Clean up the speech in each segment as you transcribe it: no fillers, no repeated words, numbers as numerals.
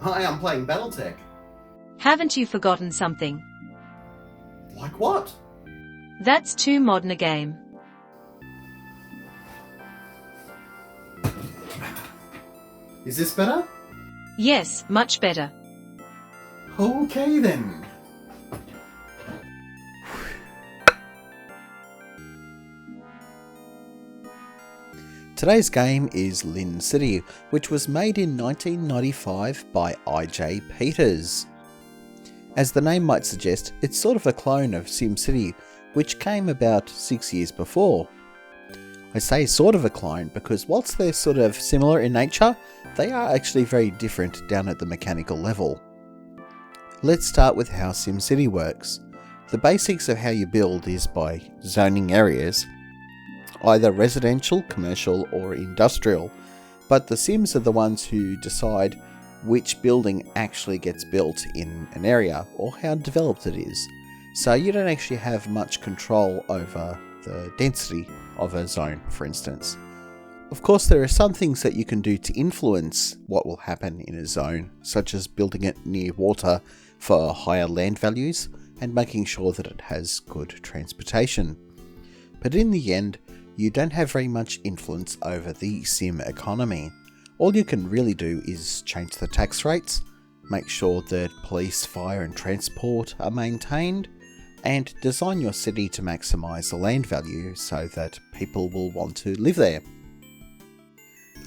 Hi, I'm playing Battletech. Haven't you forgotten something? Like what? That's too modern a game. Is this better? Yes, much better. Okay then. Today's game is Lynn City, which was made in 1995 by I.J. Peters. As the name might suggest, it's sort of a clone of SimCity, which came about 6 years before. I say sort of a clone because whilst they're sort of similar in nature, they are actually very different down at the mechanical level. Let's start with how SimCity works. The basics of how you build is by zoning areas, either residential, commercial or industrial, but the Sims are the ones who decide which building actually gets built in an area or how developed it is. So you don't actually have much control over the density of a zone, for instance. Of course, there are some things that you can do to influence what will happen in a zone, such as building it near water for higher land values and making sure that it has good transportation. But in the end, you don't have very much influence over the sim economy. All you can really do is change the tax rates, make sure that police, fire and transport are maintained, and design your city to maximise the land value so that people will want to live there.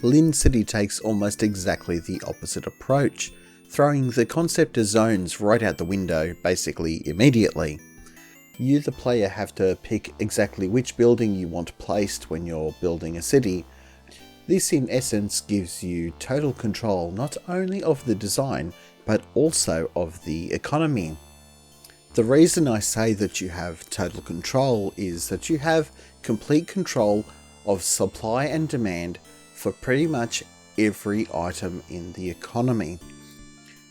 Lynn City takes almost exactly the opposite approach, throwing the concept of zones right out the window basically immediately. You, the player, have to pick exactly which building you want placed when you're building a city. This in essence gives you total control not only of the design, but also of the economy. The reason I say that you have total control is that you have complete control of supply and demand for pretty much every item in the economy.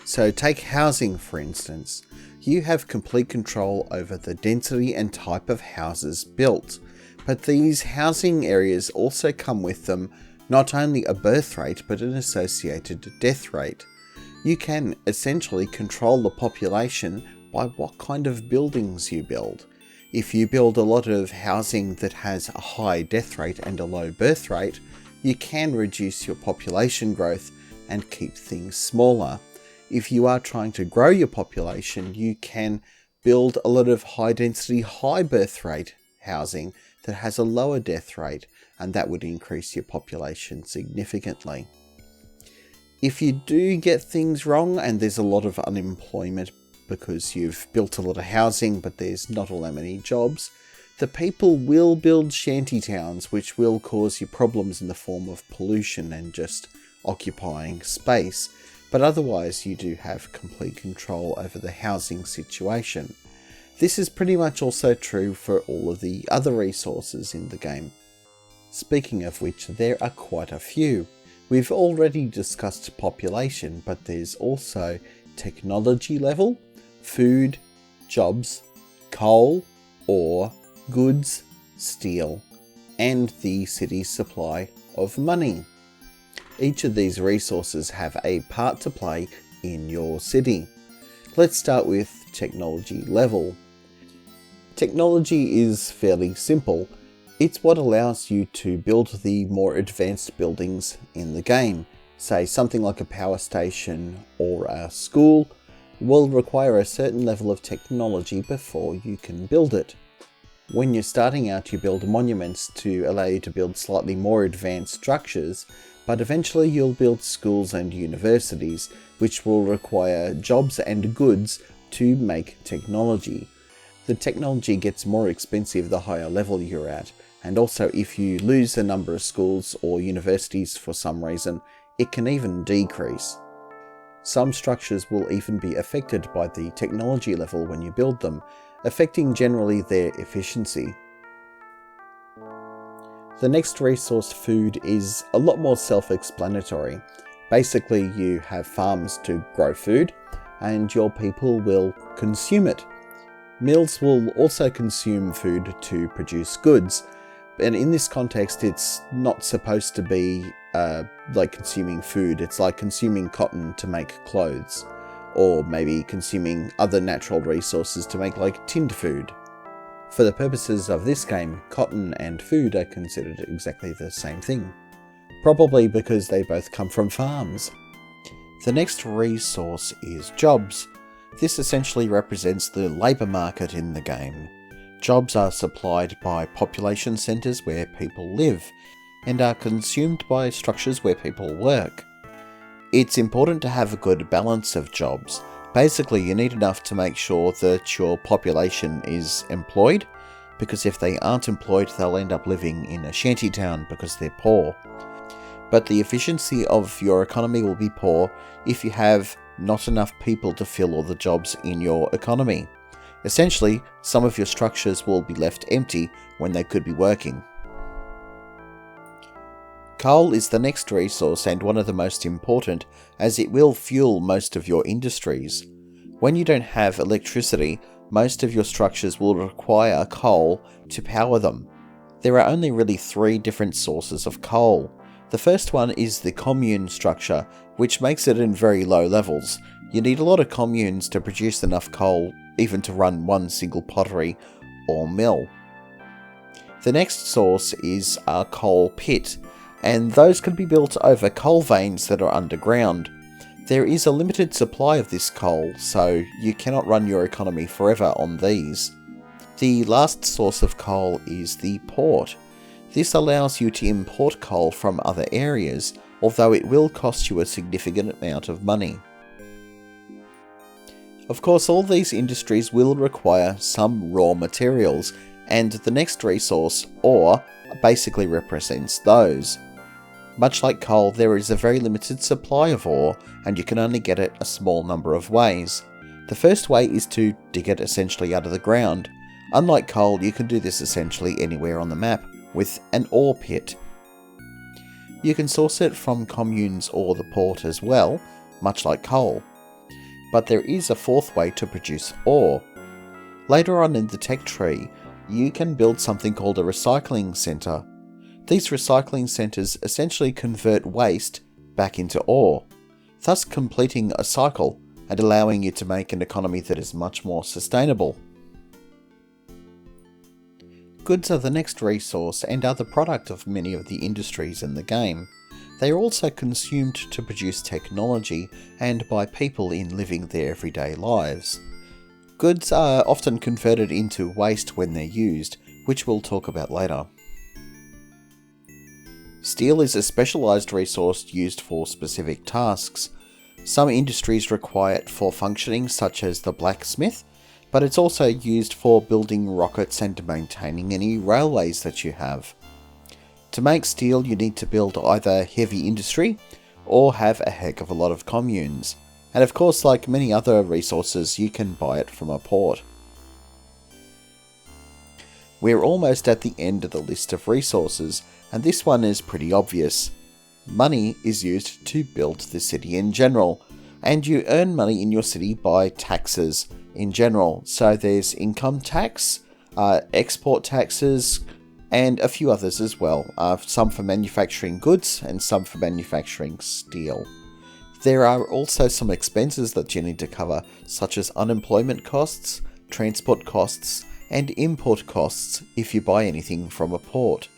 So take housing for instance. You have complete control over the density and type of houses built, but these housing areas also come with them not only a birth rate but an associated death rate. You can essentially control the population by what kind of buildings you build. If you build a lot of housing that has a high death rate and a low birth rate, you can reduce your population growth and keep things smaller. If you are trying to grow your population, you can build a lot of high density, high birth rate housing that has a lower death rate, and that would increase your population significantly. If you do get things wrong and there's a lot of unemployment because you've built a lot of housing but there's not all that many jobs, the people will build shanty towns, which will cause you problems in the form of pollution and just occupying space. But otherwise you do have complete control over the housing situation. This is pretty much also true for all of the other resources in the game. Speaking of which, there are quite a few. We've already discussed population, but there's also technology level, food, jobs, coal, ore, goods, steel, and the city's supply of money. Each of these resources have a part to play in your city. Let's start with technology level. Technology is fairly simple. It's what allows you to build the more advanced buildings in the game. Say something like a power station or a school will require a certain level of technology before you can build it. When you're starting out, you build monuments to allow you to build slightly more advanced structures, but eventually you'll build schools and universities, which will require jobs and goods to make technology. The technology gets more expensive the higher level you're at, and also if you lose the number of schools or universities for some reason, it can even decrease. Some structures will even be affected by the technology level when you build them, affecting generally their efficiency. The next resource, food, is a lot more self-explanatory. Basically, you have farms to grow food, and your people will consume it. Mills will also consume food to produce goods, and in this context it's not supposed to be like consuming food. It's like consuming cotton to make clothes, or maybe consuming other natural resources to make like tinned food. For the purposes of this game, cotton and food are considered exactly the same thing, probably because they both come from farms. The next resource is jobs. This essentially represents the labour market in the game. Jobs are supplied by population centres where people live, and are consumed by structures where people work. It's important to have a good balance of jobs. Basically, you need enough to make sure that your population is employed, because if they aren't employed, they'll end up living in a shantytown because they're poor. But the efficiency of your economy will be poor if you have not enough people to fill all the jobs in your economy. Essentially, some of your structures will be left empty when they could be working. Coal is the next resource and one of the most important, as it will fuel most of your industries. When you don't have electricity, most of your structures will require coal to power them. There are only really 3 different sources of coal. The first one is the commune structure, which makes it in very low levels. You need a lot of communes to produce enough coal even to run one single pottery or mill. The next source is a coal pit, and those can be built over coal veins that are underground. There is a limited supply of this coal, so you cannot run your economy forever on these. The last source of coal is the port. This allows you to import coal from other areas, although it will cost you a significant amount of money. Of course, all these industries will require some raw materials, and the next resource, ore, basically represents those. Much like coal, there is a very limited supply of ore, and you can only get it a small number of ways. The first way is to dig it essentially out of the ground. Unlike coal, you can do this essentially anywhere on the map, with an ore pit. You can source it from communes or the port as well, much like coal. But there is a fourth way to produce ore. Later on in the tech tree, you can build something called a recycling centre. These recycling centres essentially convert waste back into ore, thus completing a cycle and allowing you to make an economy that is much more sustainable. Goods are the next resource and are the product of many of the industries in the game. They are also consumed to produce technology and by people in living their everyday lives. Goods are often converted into waste when they're used, which we'll talk about later. Steel is a specialised resource used for specific tasks. Some industries require it for functioning, such as the blacksmith, but it's also used for building rockets and maintaining any railways that you have. To make steel, you need to build either heavy industry or have a heck of a lot of communes. And of course, like many other resources, you can buy it from a port. We're almost at the end of the list of resources, and this one is pretty obvious. Money is used to build the city in general, and you earn money in your city by taxes in general. So there's income tax, export taxes, and a few others as well. Some for manufacturing goods and some for manufacturing steel. There are also some expenses that you need to cover, such as unemployment costs, transport costs, and import costs if you buy anything from a port.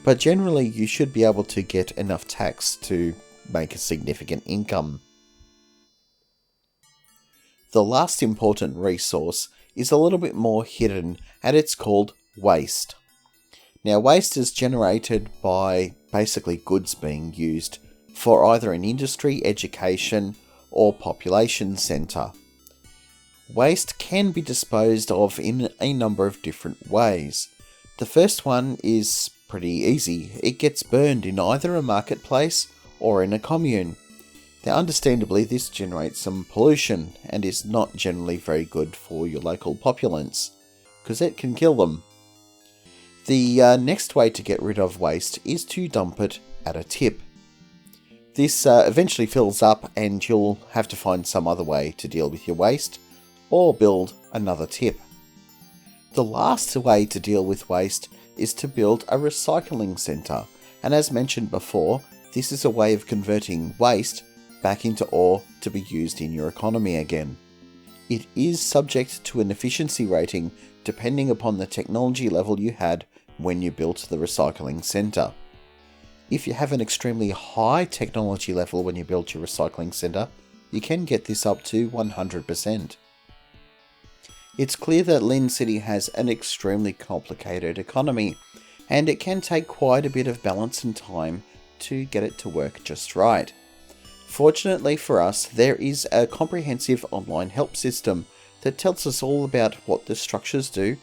But generally you should be able to get enough tax to make a significant income. The last important resource is a little bit more hidden, and it's called waste. Now, waste is generated by basically goods being used for either an industry, education, or population centre. Waste can be disposed of in a number of different ways. The first one is pretty easy. It gets burned in either a marketplace or in a commune. Now, understandably, this generates some pollution and is not generally very good for your local populace, because it can kill them. The next way to get rid of waste is to dump it at a tip. This eventually fills up and you'll have to find some other way to deal with your waste, or build another tip. The last way to deal with waste is to build a recycling centre, and as mentioned before, This is a way of converting waste back into ore to be used in your economy again. It is subject to an efficiency rating depending upon the technology level you had when you built the recycling centre. If you have an extremely high technology level when you build your recycling centre, you can get this up to 100%. It's clear that Lynn City has an extremely complicated economy, and it can take quite a bit of balance and time to get it to work just right. Fortunately for us, there is a comprehensive online help system that tells us all about what the structures do,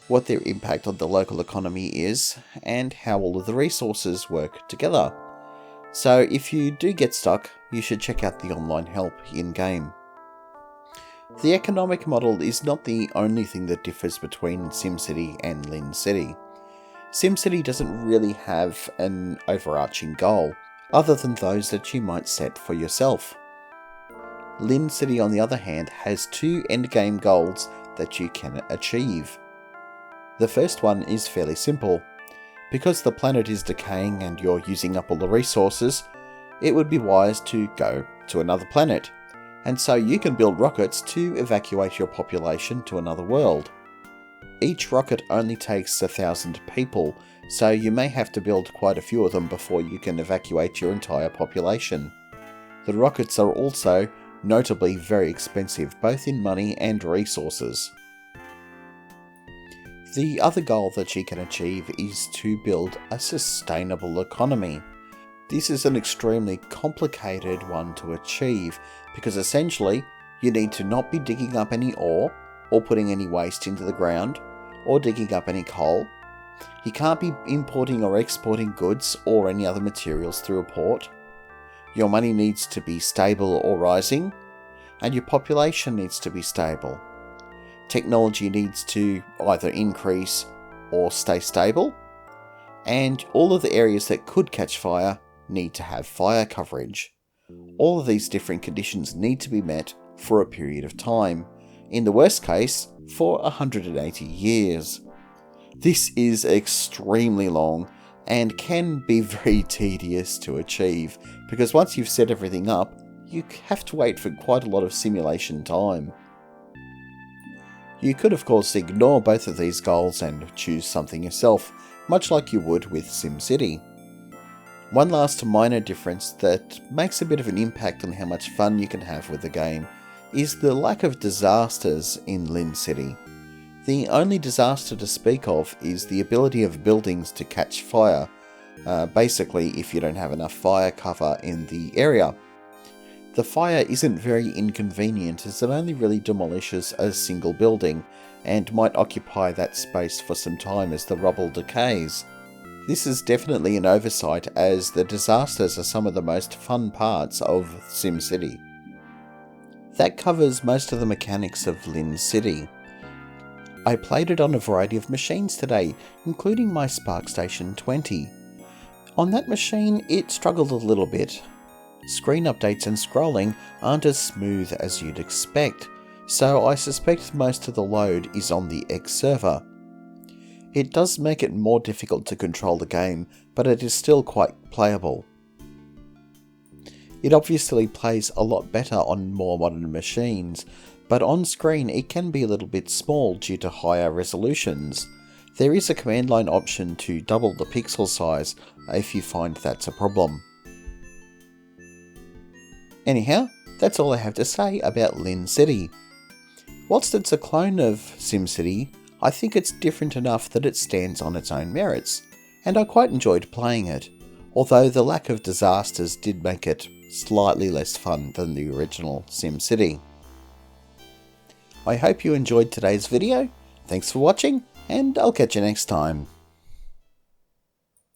what their impact on the local economy is, and how all of the resources work together. So if you do get stuck, you should check out the online help in-game. The economic model is not the only thing that differs between SimCity and Lynn City. SimCity doesn't really have an overarching goal, other than those that you might set for yourself. Lynn City, on the other hand, has two endgame goals that you can achieve. The first one is fairly simple. Because the planet is decaying and you're using up all the resources, it would be wise to go to another planet, and so you can build rockets to evacuate your population to another world. Each rocket only takes 1,000 people, so you may have to build quite a few of them before you can evacuate your entire population. The rockets are also notably very expensive, both in money and resources. The other goal that you can achieve is to build a sustainable economy. This is an extremely complicated one to achieve because essentially you need to not be digging up any ore or putting any waste into the ground or digging up any coal. You can't be importing or exporting goods or any other materials through a port. Your money needs to be stable or rising, and your population needs to be stable. Technology needs to either increase or stay stable, and all of the areas that could catch fire need to have fire coverage. All of these different conditions need to be met for a period of time, in the worst case, for 180 years. This is extremely long and can be very tedious to achieve, because once you've set everything up, you have to wait for quite a lot of simulation time. You could of course ignore both of these goals and choose something yourself, much like you would with SimCity. One last minor difference that makes a bit of an impact on how much fun you can have with the game is the lack of disasters in Lynn City. The only disaster to speak of is the ability of buildings to catch fire, basically if you don't have enough fire cover in the area. The fire isn't very inconvenient as it only really demolishes a single building and might occupy that space for some time as the rubble decays. This is definitely an oversight as the disasters are some of the most fun parts of SimCity. That covers most of the mechanics of Lynn City. I played it on a variety of machines today, including my SparkStation 20. On that machine, it struggled a little bit. Screen updates and scrolling aren't as smooth as you'd expect, so I suspect most of the load is on the X server. It does make it more difficult to control the game, but it is still quite playable. It obviously plays a lot better on more modern machines, but on screen it can be a little bit small due to higher resolutions. There is a command line option to double the pixel size if you find that's a problem. Anyhow, that's all I have to say about Lynn City. Whilst it's a clone of SimCity, I think it's different enough that it stands on its own merits, and I quite enjoyed playing it, although the lack of disasters did make it slightly less fun than the original SimCity. I hope you enjoyed today's video, thanks for watching, and I'll catch you next time.